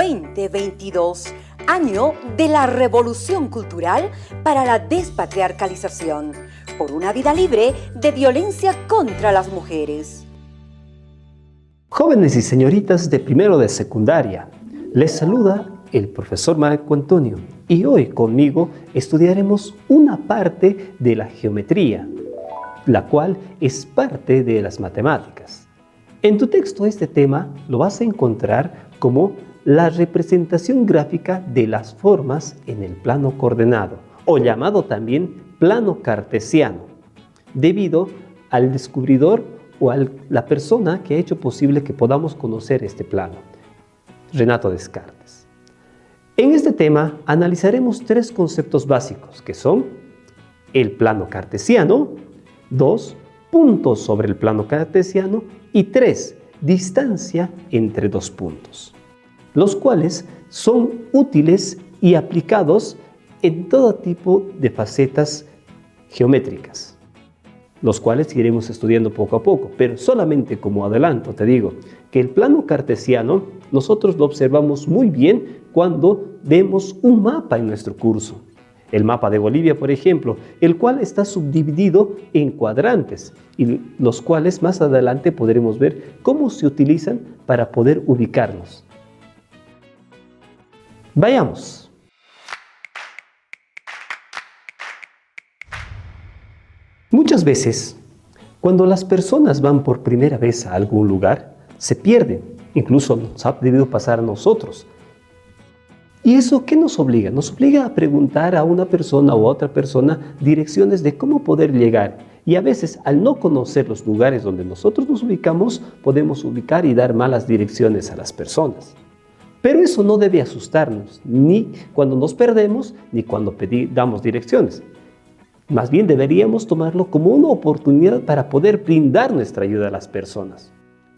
2022, año de la Revolución Cultural para la Despatriarcalización, por una vida libre de violencia contra las mujeres. Jóvenes y señoritas de primero de secundaria, les saluda el profesor Marco Antonio y hoy conmigo estudiaremos una parte de la geometría, la cual es parte de las matemáticas. En tu texto este tema lo vas a encontrar como la representación gráfica de las formas en el plano coordenado, o llamado también plano cartesiano, debido al descubridor o a la persona que ha hecho posible que podamos conocer este plano, Renato Descartes. En este tema analizaremos tres conceptos básicos que son el plano cartesiano, 2, puntos sobre el plano cartesiano y 3, distancia entre dos puntos, los cuales son útiles y aplicados en todo tipo de facetas geométricas, los cuales iremos estudiando poco a poco, pero solamente como adelanto te digo que el plano cartesiano nosotros lo observamos muy bien cuando vemos un mapa en nuestro curso. El mapa de Bolivia, por ejemplo, el cual está subdividido en cuadrantes y los cuales más adelante podremos ver cómo se utilizan para poder ubicarnos. Vayamos. Muchas veces, cuando las personas van por primera vez a algún lugar, se pierden. Incluso nos ha debido pasar a nosotros. ¿Y eso qué nos obliga? Nos obliga a preguntar a una persona o a otra persona direcciones de cómo poder llegar. Y a veces, al no conocer los lugares donde nosotros nos ubicamos, podemos ubicar y dar malas direcciones a las personas. Pero eso no debe asustarnos, ni cuando nos perdemos, ni cuando damos direcciones. Más bien deberíamos tomarlo como una oportunidad para poder brindar nuestra ayuda a las personas.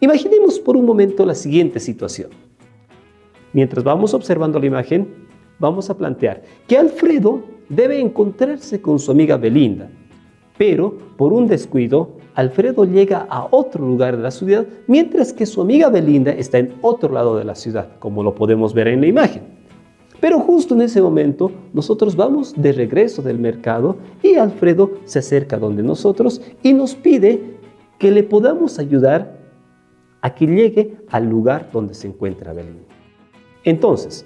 Imaginemos por un momento la siguiente situación. Mientras vamos observando la imagen, vamos a plantear que Alfredo debe encontrarse con su amiga Belinda, pero por un descuido, Alfredo llega a otro lugar de la ciudad, mientras que su amiga Belinda está en otro lado de la ciudad, como lo podemos ver en la imagen. Pero justo en ese momento, nosotros vamos de regreso del mercado y Alfredo se acerca donde nosotros y nos pide que le podamos ayudar a que llegue al lugar donde se encuentra Belinda. Entonces,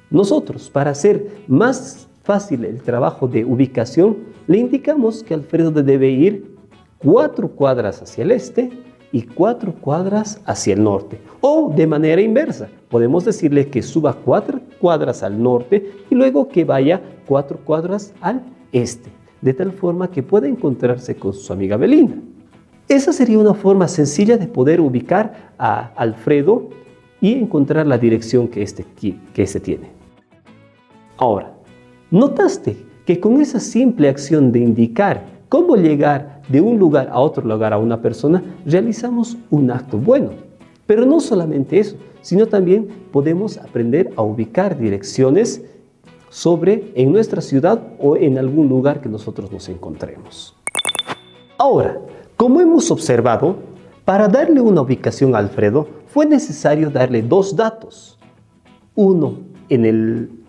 nosotros, para hacer más fácil el trabajo de ubicación, le indicamos que Alfredo debe ir 4 cuadras hacia el este y 4 cuadras hacia el norte. O de manera inversa, podemos decirle que suba 4 cuadras al norte y luego que vaya 4 cuadras al este, de tal forma que pueda encontrarse con su amiga Belinda. Esa sería una forma sencilla de poder ubicar a Alfredo y encontrar la dirección que este tiene. Ahora, ¿notaste que con esa simple acción de indicar cómo llegar de un lugar a otro lugar a una persona, realizamos un acto bueno? Pero no solamente eso, sino también podemos aprender a ubicar direcciones en nuestra ciudad o en algún lugar que nosotros nos encontremos. Ahora, como hemos observado, para darle una ubicación a Alfredo fue necesario darle 2 datos. Uno en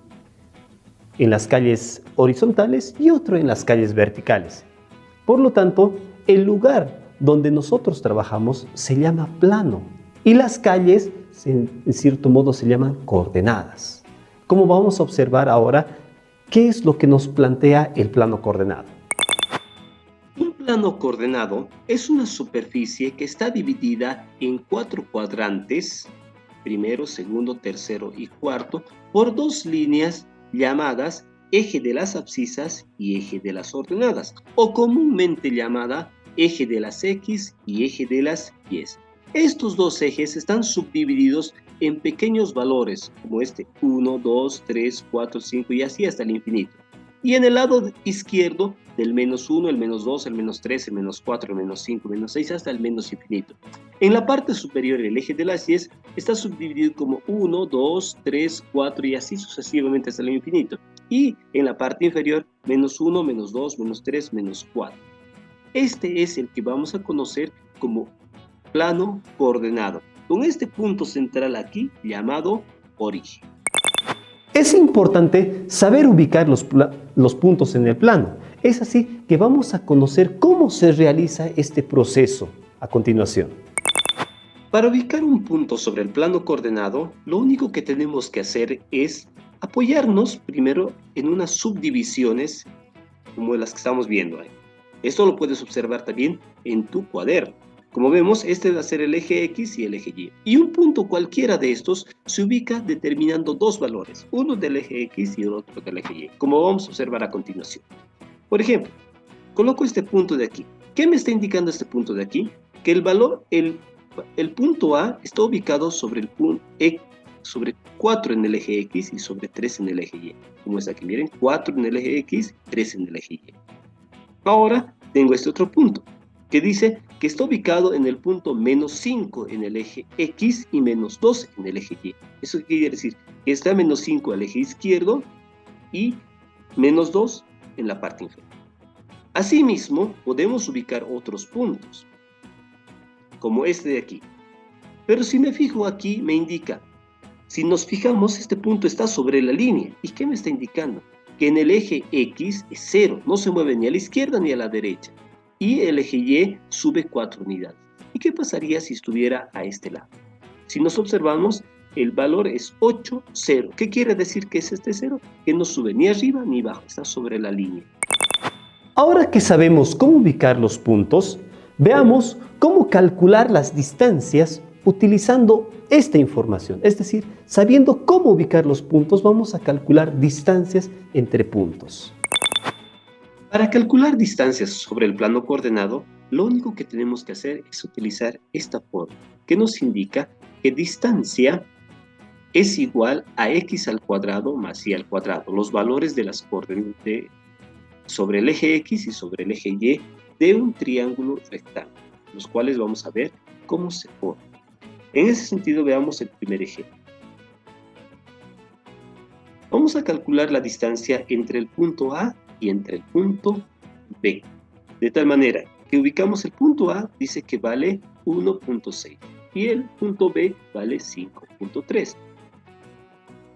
las calles horizontales y otro en las calles verticales. Por lo tanto, el lugar donde nosotros trabajamos se llama plano y las calles, en cierto modo, se llaman coordenadas. Como vamos a observar ahora, ¿qué es lo que nos plantea el plano coordenado? Un plano coordenado es una superficie que está dividida en 4 cuadrantes, primero, segundo, tercero y cuarto, por 2 líneas llamadas eje de las abscisas y eje de las ordenadas, o comúnmente llamada eje de las X y eje de las Y. Estos 2 ejes están subdivididos en pequeños valores, como 1, 2, 3, 4, 5 y así hasta el infinito. Y en el lado izquierdo, del -1, el -2, el -3, el -4, el -5, el -6, hasta el menos infinito. En la parte superior, el eje de las Y está subdividido como 1, 2, 3, 4 y así sucesivamente hasta el infinito. Y en la parte inferior, -1, -2, -3, -4. Este es el que vamos a conocer como plano coordenado, con este punto central aquí llamado origen. Es importante saber ubicar los puntos en el plano. Es así que vamos a conocer cómo se realiza este proceso a continuación. Para ubicar un punto sobre el plano coordenado, lo único que tenemos que hacer es apoyarnos primero en unas subdivisiones como las que estamos viendo ahí. Esto lo puedes observar también en tu cuaderno. Como vemos, este va a ser el eje X y el eje Y. Y un punto cualquiera de estos se ubica determinando dos valores, uno del eje X y el otro del eje Y, como vamos a observar a continuación. Por ejemplo, coloco este punto de aquí. ¿Qué me está indicando este punto de aquí? Que el valor, el punto A está ubicado sobre el punto sobre 4 en el eje X y sobre 3 en el eje Y. Como es aquí, miren, 4 en el eje X, 3 en el eje Y. Ahora tengo este otro punto, que dice que está ubicado en el punto menos 5 en el eje X y menos 2 en el eje Y. Eso quiere decir que está menos 5 al eje izquierdo y menos 2 en la parte inferior. Asimismo, podemos ubicar otros puntos, como este de aquí. Pero si me fijo aquí, me indica, si nos fijamos, este punto está sobre la línea. ¿Y qué me está indicando? Que en el eje X es 0, no se mueve ni a la izquierda ni a la derecha. Y el eje Y sube 4 unidades. ¿Y qué pasaría si estuviera a este lado? Si nos observamos, el valor es 8, 0. ¿Qué quiere decir que es este 0? Que no sube ni arriba ni abajo, está sobre la línea. Ahora que sabemos cómo ubicar los puntos, veamos cómo calcular las distancias utilizando esta información. Es decir, sabiendo cómo ubicar los puntos, vamos a calcular distancias entre puntos. Para calcular distancias sobre el plano coordenado, lo único que tenemos que hacer es utilizar esta fórmula, que nos indica que distancia es igual a x al cuadrado más y al cuadrado, los valores de las coordenadas sobre el eje X y sobre el eje Y de un triángulo rectángulo, los cuales vamos a ver cómo se forma. En ese sentido, veamos el primer ejemplo. Vamos a calcular la distancia entre el punto A y entre el punto B, de tal manera que ubicamos el punto A, dice que vale 1.6 y el punto B vale 5.3.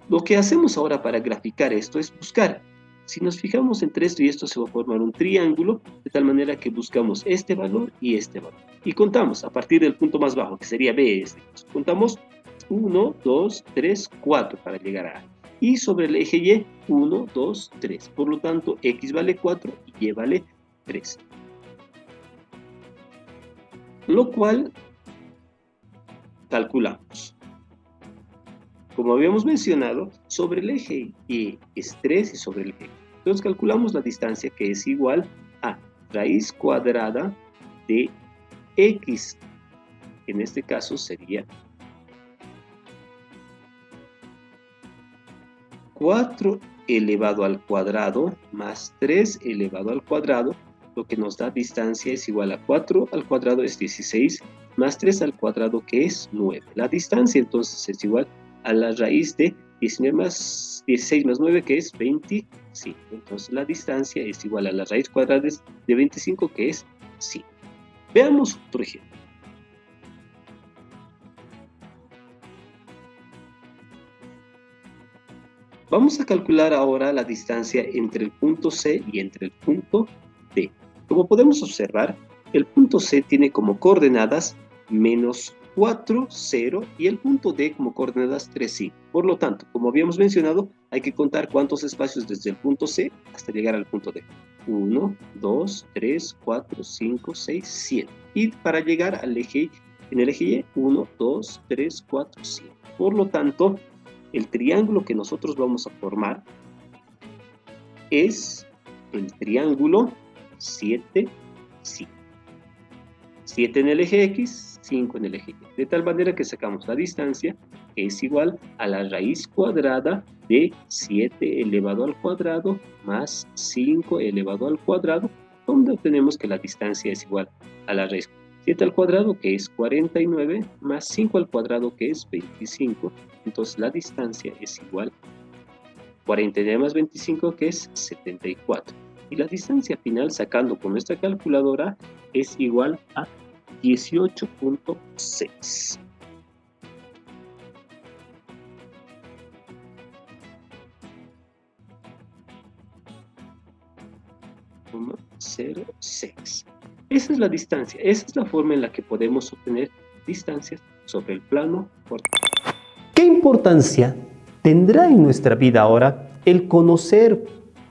Lo que hacemos ahora para graficar esto es buscar. Si nos fijamos entre esto y esto, se va a formar un triángulo, de tal manera que buscamos este valor y este valor. Y contamos a partir del punto más bajo, que sería B. Contamos 1, 2, 3, 4 para llegar a A. Y sobre el eje Y, 1, 2, 3. Por lo tanto, X vale 4 y Y vale 3. Lo cual calculamos. Como habíamos mencionado, sobre el eje Y es 3 y sobre el eje Y. Entonces calculamos la distancia, que es igual a raíz cuadrada de X. En este caso sería 4 elevado al cuadrado más 3 elevado al cuadrado, lo que nos da distancia es igual a 4 al cuadrado es 16, más 3 al cuadrado, que es 9. La distancia entonces es igual a la raíz de 16 más 9, que es 25. Entonces la distancia es igual a la raíz cuadrada de 25, que es 5. Veamos otro ejemplo. Vamos a calcular ahora la distancia entre el punto C y entre el punto D. Como podemos observar, el punto C tiene como coordenadas menos 4, 0 y el punto D como coordenadas 3, 5. Por lo tanto, como habíamos mencionado, hay que contar cuántos espacios desde el punto C hasta llegar al punto D. 1, 2, 3, 4, 5, 6, 7. Y para llegar al eje, en el eje Y, 1, 2, 3, 4, 5. Por lo tanto, el triángulo que nosotros vamos a formar es el triángulo 7, 5. 7 en el eje X, 5 en el eje Y. De tal manera que sacamos la distancia, que es igual a la raíz cuadrada de 7 elevado al cuadrado más 5 elevado al cuadrado, donde obtenemos que la distancia es igual a la raíz 7 al cuadrado, que es 49, más 5 al cuadrado, que es 25. Entonces la distancia es igual a 49 más 25, que es 74. Y la distancia final, sacando con nuestra calculadora, es igual a 18.6. 0,06. Esa es la distancia, esa es la forma en la que podemos obtener distancias sobre el plano cortical. ¿Qué importancia tendrá en nuestra vida ahora el conocer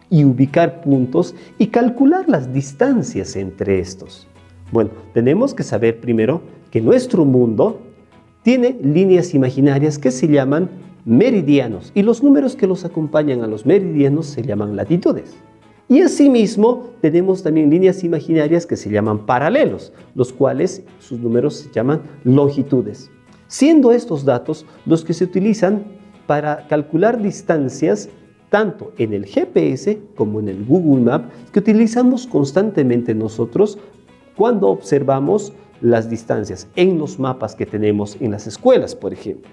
y ubicar puntos y calcular las distancias entre estos? Bueno, tenemos que saber primero que nuestro mundo tiene líneas imaginarias que se llaman meridianos y los números que los acompañan a los meridianos se llaman latitudes. Y asimismo tenemos también líneas imaginarias que se llaman paralelos, los cuales sus números se llaman longitudes. Siendo estos datos los que se utilizan para calcular distancias tanto en el GPS como en el Google Maps que utilizamos constantemente nosotros cuando observamos las distancias en los mapas que tenemos en las escuelas, por ejemplo.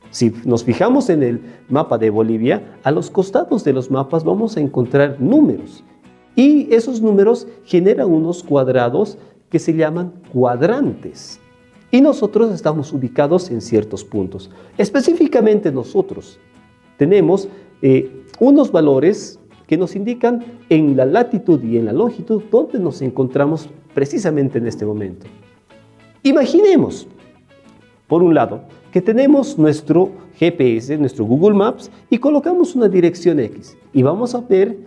Si nos fijamos en el mapa de Bolivia, a los costados de los mapas vamos a encontrar números y esos números generan unos cuadrados que se llaman cuadrantes y nosotros estamos ubicados en ciertos puntos. Específicamente nosotros tenemos unos valores que nos indican en la latitud y en la longitud dónde nos encontramos precisamente en este momento. Imaginemos, por un lado, que tenemos nuestro GPS, nuestro Google Maps, y colocamos una dirección X. Y vamos a ver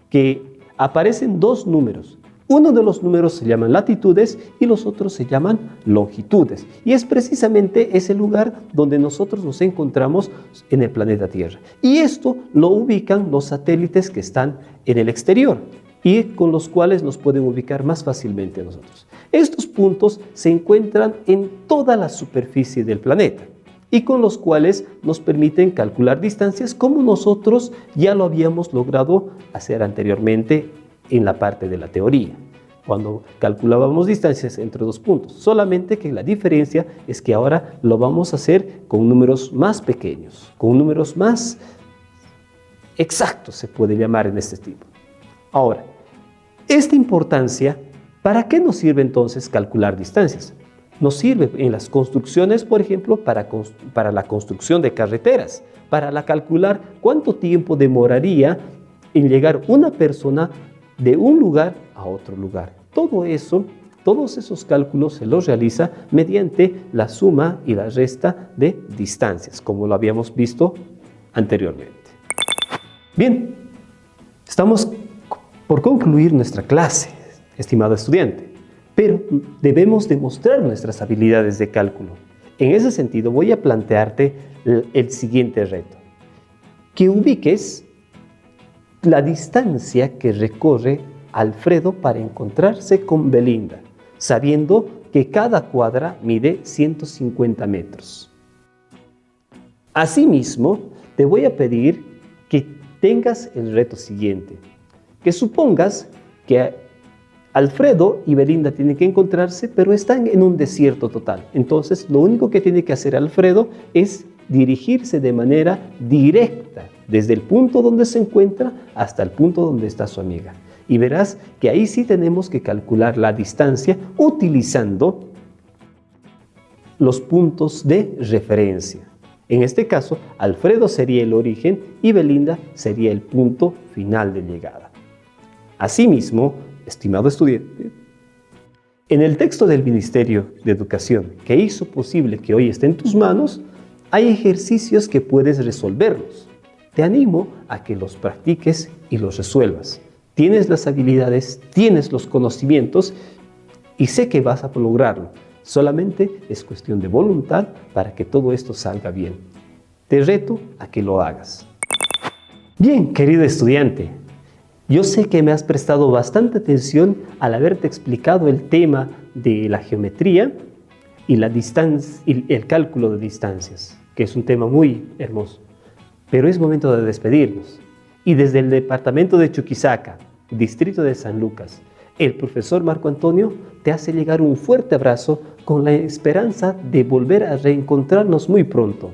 que aparecen dos números. Uno de los números se llaman latitudes y los otros se llaman longitudes. Y es precisamente ese lugar donde nosotros nos encontramos en el planeta Tierra. Y esto lo ubican los satélites que están en el exterior y con los cuales nos pueden ubicar más fácilmente a nosotros. Estos puntos se encuentran en toda la superficie del planeta y con los cuales nos permiten calcular distancias como nosotros ya lo habíamos logrado hacer anteriormente en la parte de la teoría, cuando calculábamos distancias entre dos puntos, solamente que la diferencia es que ahora lo vamos a hacer con números más pequeños, con números más exactos se puede llamar en este tipo. Ahora, esta importancia, ¿para qué nos sirve entonces calcular distancias? Nos sirve en las construcciones, por ejemplo, para la construcción de carreteras, para calcular cuánto tiempo demoraría en llegar una persona de un lugar a otro lugar. Todo eso, todos esos cálculos se los realiza mediante la suma y la resta de distancias, como lo habíamos visto anteriormente. Bien, estamos por concluir nuestra clase, estimado estudiante, pero debemos demostrar nuestras habilidades de cálculo. En ese sentido, voy a plantearte el siguiente reto: que ubiques la distancia que recorre Alfredo para encontrarse con Belinda, sabiendo que cada cuadra mide 150 metros. Asimismo, te voy a pedir que tengas el reto siguiente, que supongas que Alfredo y Belinda tienen que encontrarse, pero están en un desierto total. Entonces, lo único que tiene que hacer Alfredo es dirigirse de manera directa desde el punto donde se encuentra hasta el punto donde está su amiga. Y verás que ahí sí tenemos que calcular la distancia utilizando los puntos de referencia. En este caso, Alfredo sería el origen y Belinda sería el punto final de llegada. Asimismo, estimado estudiante, en el texto del Ministerio de Educación que hizo posible que hoy esté en tus manos, hay ejercicios que puedes resolverlos. Te animo a que los practiques y los resuelvas. Tienes las habilidades, tienes los conocimientos y sé que vas a lograrlo. Solamente es cuestión de voluntad para que todo esto salga bien. Te reto a que lo hagas. Bien, querido estudiante, yo sé que me has prestado bastante atención al haberte explicado el tema de la geometría y el cálculo de distancias, que es un tema muy hermoso. Pero es momento de despedirnos. Y desde el departamento de Chuquisaca, distrito de San Lucas, el profesor Marco Antonio te hace llegar un fuerte abrazo con la esperanza de volver a reencontrarnos muy pronto.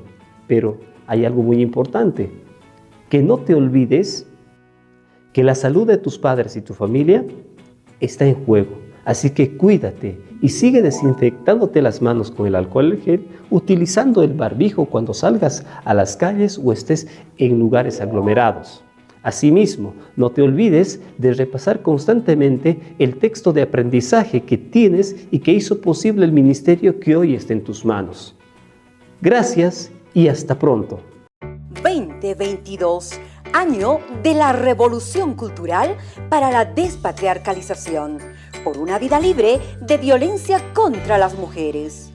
Pero hay algo muy importante, que no te olvides que la salud de tus padres y tu familia está en juego. Así que cuídate y sigue desinfectándote las manos con el alcohol gel, utilizando el barbijo cuando salgas a las calles o estés en lugares aglomerados. Asimismo, no te olvides de repasar constantemente el texto de aprendizaje que tienes y que hizo posible el ministerio que hoy está en tus manos. Gracias y hasta pronto. 2022, año de la revolución cultural para la despatriarcalización, por una vida libre de violencia contra las mujeres.